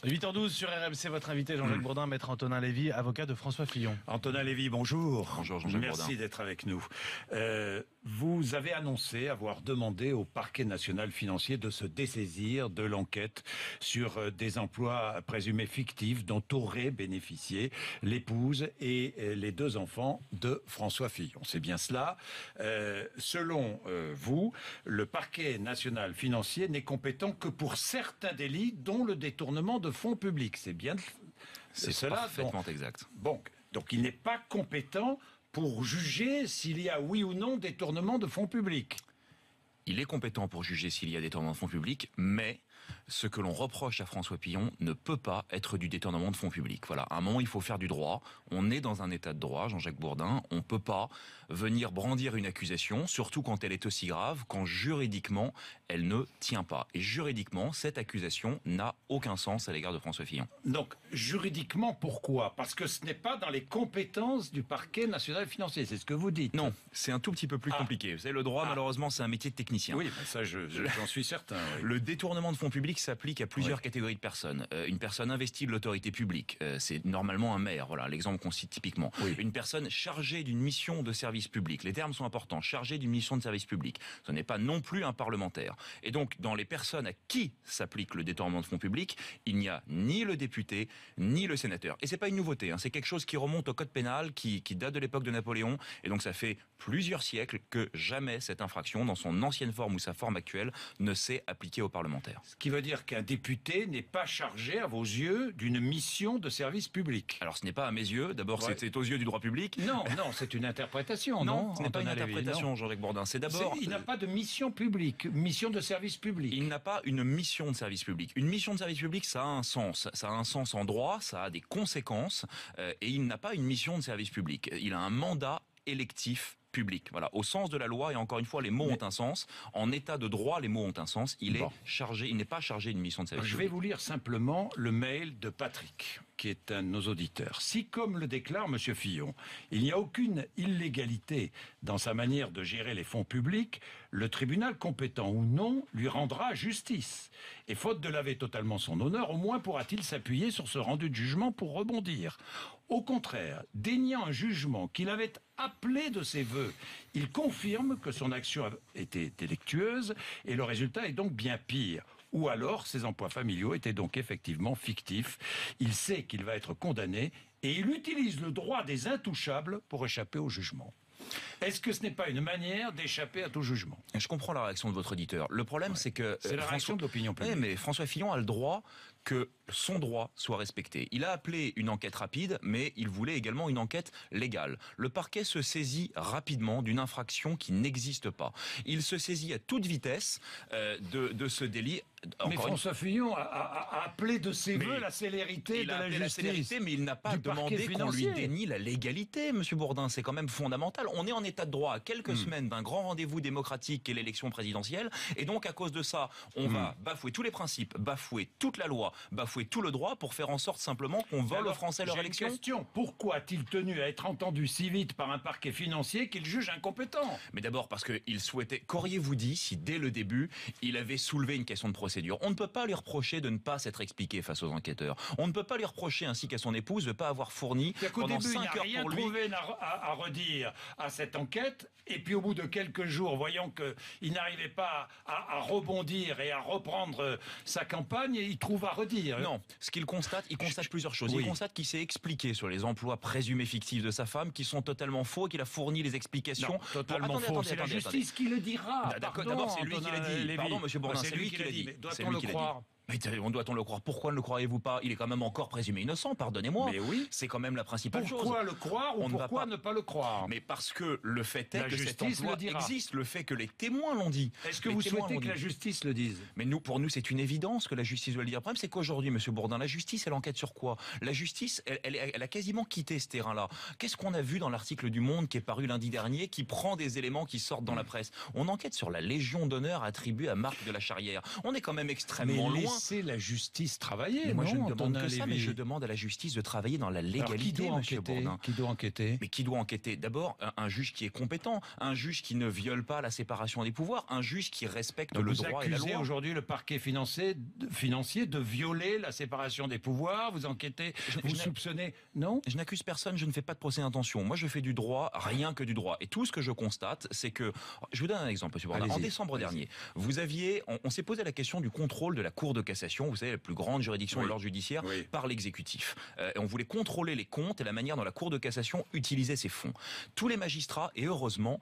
8h12 sur RMC, votre invité Jean-Jacques Bourdin, maître Antonin Lévy, avocat de François Fillon. Antonin Lévy, bonjour. Bonjour Jean-Jacques Bourdin. Merci d'être avec nous. Vous avez annoncé avoir demandé au parquet national financier de se dessaisir de l'enquête sur des emplois présumés fictifs dont auraient bénéficié l'épouse et les 2 enfants de François Fillon. C'est bien cela. Selon vous, le parquet national financier n'est compétent que pour certains délits, dont le détournement de fonds publics. C'est bien cela. Parfaitement exact. Bon, donc il n'est pas compétent pour juger s'il y a oui ou non détournement de fonds publics. Il est compétent pour juger s'il y a détournement de fonds publics, mais ce que l'on reproche à François Fillon ne peut pas être du détournement de fonds publics. Voilà, à un moment, il faut faire du droit. On est dans un état de droit, Jean-Jacques Bourdin. On ne peut pas venir brandir une accusation, surtout quand elle est aussi grave, quand juridiquement, elle ne tient pas. Et juridiquement, cette accusation n'a aucun sens à l'égard de François Fillon. Donc, juridiquement, pourquoi ? Parce que ce n'est pas dans les compétences du parquet national financier, c'est ce que vous dites. Non, c'est un tout petit peu plus compliqué. Vous savez, le droit, malheureusement, c'est un métier de technicien. Oui, mais ça, j'en suis certain. Oui. Le détournement de fonds publics s'applique à plusieurs catégories de personnes. Une personne investie de l'autorité publique, c'est normalement un maire, voilà l'exemple qu'on cite typiquement. Oui. Une personne chargée d'une mission de service public, les termes sont importants, chargée d'une mission de service public. Ce n'est pas non plus un parlementaire. Et donc, dans les personnes à qui s'applique le détournement de fonds publics, il n'y a ni le député, ni le sénateur. Et c'est pas une nouveauté, c'est quelque chose qui remonte au code pénal, qui date de l'époque de Napoléon, et donc ça fait plusieurs siècles que jamais cette infraction, dans son ancienne forme ou sa forme actuelle, ne s'est appliquée aux parlementaires. Ce qui veut dire qu'un député n'est pas chargé, à vos yeux, d'une mission de service public. Alors ce n'est pas à mes yeux, d'abord c'est aux yeux du droit public. Non, c'est une interprétation, non ce n'est pas une interprétation, Jean-Jacques Bourdin. C'est d'abord... Il n'a pas de mission publique, mission de service public. Il n'a pas une mission de service public. Une mission de service public, ça a un sens. Ça a un sens en droit, ça a des conséquences, et il n'a pas une mission de service public. Il a un mandat électif public. Voilà, au sens de la loi, et encore une fois, les mots ont un sens. En état de droit, les mots ont un sens. Il n'est pas chargé d'une mission de service public. Je vais vous lire simplement le mail de Patrick, qui est un de nos auditeurs. Si, comme le déclare Monsieur Fillon, il n'y a aucune illégalité dans sa manière de gérer les fonds publics, le tribunal compétent ou non lui rendra justice. Et faute de laver totalement son honneur, au moins pourra-t-il s'appuyer sur ce rendu de jugement pour rebondir. Au contraire, déniant un jugement qu'il avait appelé de ses voeux, il confirme que son action était délictueuse et le résultat est donc bien pire. Ou alors, ses emplois familiaux étaient donc effectivement fictifs. Il sait qu'il va être condamné et il utilise le droit des intouchables pour échapper au jugement. Est-ce que ce n'est pas une manière d'échapper à tout jugement ? Je comprends la réaction de votre auditeur. Le problème, c'est que... C'est la réaction de l'opinion publique. Oui, mais François Fillon a le droit que son droit soit respecté. Il a appelé une enquête rapide, mais il voulait également une enquête légale. Le parquet se saisit rapidement d'une infraction qui n'existe pas. Il se saisit à toute vitesse de ce délit. Mais François Fillon a appelé de ses voeux la célérité de la justice. Mais il n'a pas demandé qu'on lui dénie la légalité, Monsieur Bourdin. C'est quand même fondamental. On est en état de droit à quelques semaines d'un grand rendez-vous démocratique qu'est l'élection présidentielle. Et donc, à cause de ça, on va bafouer tous les principes, bafouer toute la loi, bafouer tout le droit pour faire en sorte simplement qu'on vole aux Français leur élection. J'ai une question. Pourquoi a-t-il tenu à être entendu si vite par un parquet financier qu'il juge incompétent ? Mais d'abord parce qu'il souhaitait... Qu'auriez-vous dit si, dès le début, il avait soulevé une question de procédure ? On ne peut pas lui reprocher de ne pas s'être expliqué face aux enquêteurs. On ne peut pas lui reprocher, ainsi qu'à son épouse, de ne pas avoir fourni pendant 5 heures pour lui... Il n'a rien trouvé à redire à cette enquête, et puis au bout de quelques jours, voyant qu'il n'arrivait pas à rebondir et à reprendre sa campagne, il trouve à redire. Non, ce qu'il constate, il constate plusieurs choses. Oui. Il constate qu'il s'est expliqué sur les emplois présumés fictifs de sa femme, qui sont totalement faux, qu'il a fourni les explications. Non, totalement faux. C'est la justice qui le dira. D'abord, c'est lui qui l'a dit. Pardon, Monsieur Bourdin, c'est lui qui l'a dit. Doit-on le croire ? Mais doit-on le croire ? Pourquoi ne le croyez-vous pas ? Il est quand même encore présumé innocent, pardonnez-moi. Mais oui. C'est quand même la principale chose. Pourquoi le croire ou pourquoi ne pas le croire ? Mais parce que le fait est que cet justice emploi existe, le fait que les témoins l'ont dit. Est-ce que vous souhaitez que la justice le dise ? Mais pour nous, c'est une évidence que la justice doit le dire. Le problème, c'est qu'aujourd'hui, Monsieur Bourdin, la justice, elle enquête sur quoi ? La justice, elle a quasiment quitté ce terrain-là. Qu'est-ce qu'on a vu dans l'article du Monde qui est paru lundi dernier, qui prend des éléments qui sortent dans la presse ? On enquête sur la Légion d'honneur attribuée à Marc de la Charrière. On est quand même extrêmement loin laissez la justice travailler. Mais moi, je ne demande Antonin que ça, mais Lévy. je demande à la justice de travailler dans la Alors, légalité, monsieur Bourdin. Qui doit enquêter? Mais qui doit enquêter? D'abord, un juge qui est compétent, un juge qui ne viole pas la séparation des pouvoirs, un juge qui respecte le droit et la Vous accusez loi. aujourd'hui le parquet financier de violer la séparation des pouvoirs. Vous enquêtez, vous soupçonnez. Non? Je n'accuse personne, je ne fais pas de procès d'intention. Moi, je fais du droit, rien que du droit. Et tout ce que je constate, c'est que... Je vous donne un exemple, monsieur Bourdin. En décembre dernier, on s'est posé la question du contrôle de la Cour de cassation, vous savez, la plus grande juridiction de l'ordre judiciaire, par l'exécutif. Et on voulait contrôler les comptes et la manière dont la Cour de cassation utilisait ses fonds. Tous les magistrats, et heureusement,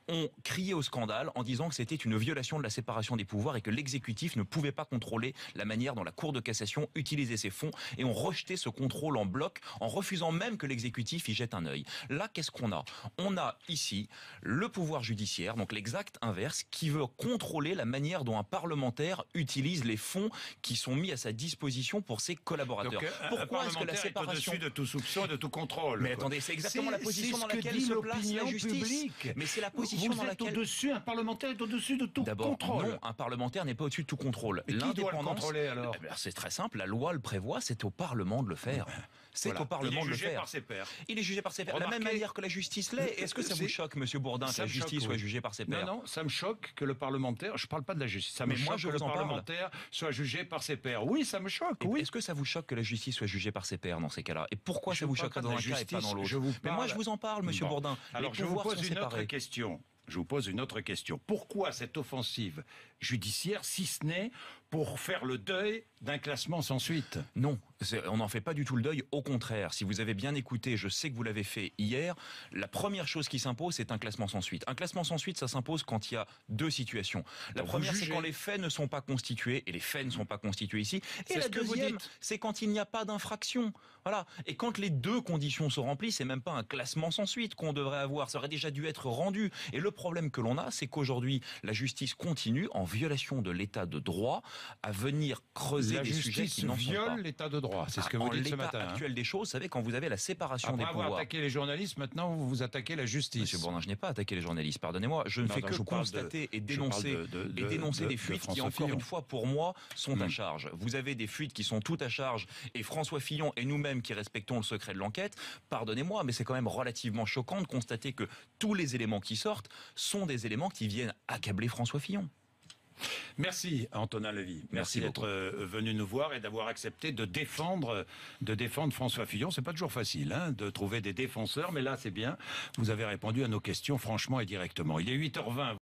ont crié au scandale en disant que c'était une violation de la séparation des pouvoirs et que l'exécutif ne pouvait pas contrôler la manière dont la Cour de cassation utilisait ses fonds, et ont rejeté ce contrôle en bloc en refusant même que l'exécutif y jette un œil. Là, qu'est-ce qu'on a? On a ici le pouvoir judiciaire, donc l'exact inverse, qui veut contrôler la manière dont un parlementaire utilise les fonds qui sont mis à sa disposition pour ses collaborateurs. Donc, pourquoi est-ce que la séparation est au-dessus de tout soupçon, de tout contrôle? Mais attendez, c'est exactement la position dans laquelle se place la justice. Mais c'est la position dans laquelle... au-dessus, un parlementaire est au-dessus de tout contrôle. Non, un parlementaire n'est pas au-dessus de tout contrôle. Mais qui doit le contrôler alors? C'est très simple, la loi le prévoit, c'est au Parlement de le faire. C'est au Parlement de le faire. Il est jugé par ses pairs. Il est jugé par ses pairs. De la même manière que la justice l'est. Est-ce que ça vous choque, monsieur Bourdin, que la justice soit jugée par ses pairs? Non, ça me choque que le parlementaire... Je ne parle pas de la justice. Ça me choque que le parlementaire soit jugé par ses pairs. Oui, ça me choque. Oui. Est-ce que ça vous choque que la justice soit jugée par ses pairs dans ces cas-là? Et pourquoi ça vous choque dans un cas et pas dans l'autre? Mais moi, je vous en parle, monsieur Bourdin. Alors, je vous pose une autre question. Pourquoi cette offensive judiciaire, si ce n'est pour faire le deuil d'un classement sans suite? Non, on n'en fait pas du tout le deuil. Au contraire, si vous avez bien écouté, je sais que vous l'avez fait hier, la première chose qui s'impose, c'est un classement sans suite. Un classement sans suite, ça s'impose quand il y a deux situations. La première, c'est quand les faits ne sont pas constitués, et les faits ne sont pas constitués ici. Et la deuxième, c'est quand il n'y a pas d'infraction. Voilà. Et quand les deux conditions sont remplies, c'est même pas un classement sans suite qu'on devrait avoir. Ça aurait déjà dû être rendu. Et le problème que l'on a, c'est qu'aujourd'hui, la justice continue, en violation de l'état de droit, à venir creuser des sujets qui n'en sont pas. La justice viole l'état de droit, c'est ce que vous dites ce matin. En l'état actuel des choses, vous savez, quand vous avez la séparation des pouvoirs... Après avoir attaqué les journalistes, maintenant vous attaquez la justice. Monsieur Bourdin, je n'ai pas attaqué les journalistes, pardonnez-moi. Je ne fais que constater et dénoncer des fuites qui, encore une fois, pour moi, sont à charge. Vous avez des fuites qui sont toutes à charge, et François Fillon et nous-mêmes qui respectons le secret de l'enquête, pardonnez-moi, mais c'est quand même relativement choquant de constater que tous les éléments qui sortent sont des éléments qui viennent accabler François Fillon. Merci Antonin Lévy. Merci d'être venu nous voir et d'avoir accepté de défendre François Fillon. C'est pas toujours facile de trouver des défenseurs, mais là c'est bien. Vous avez répondu à nos questions franchement et directement. Il est 8h20.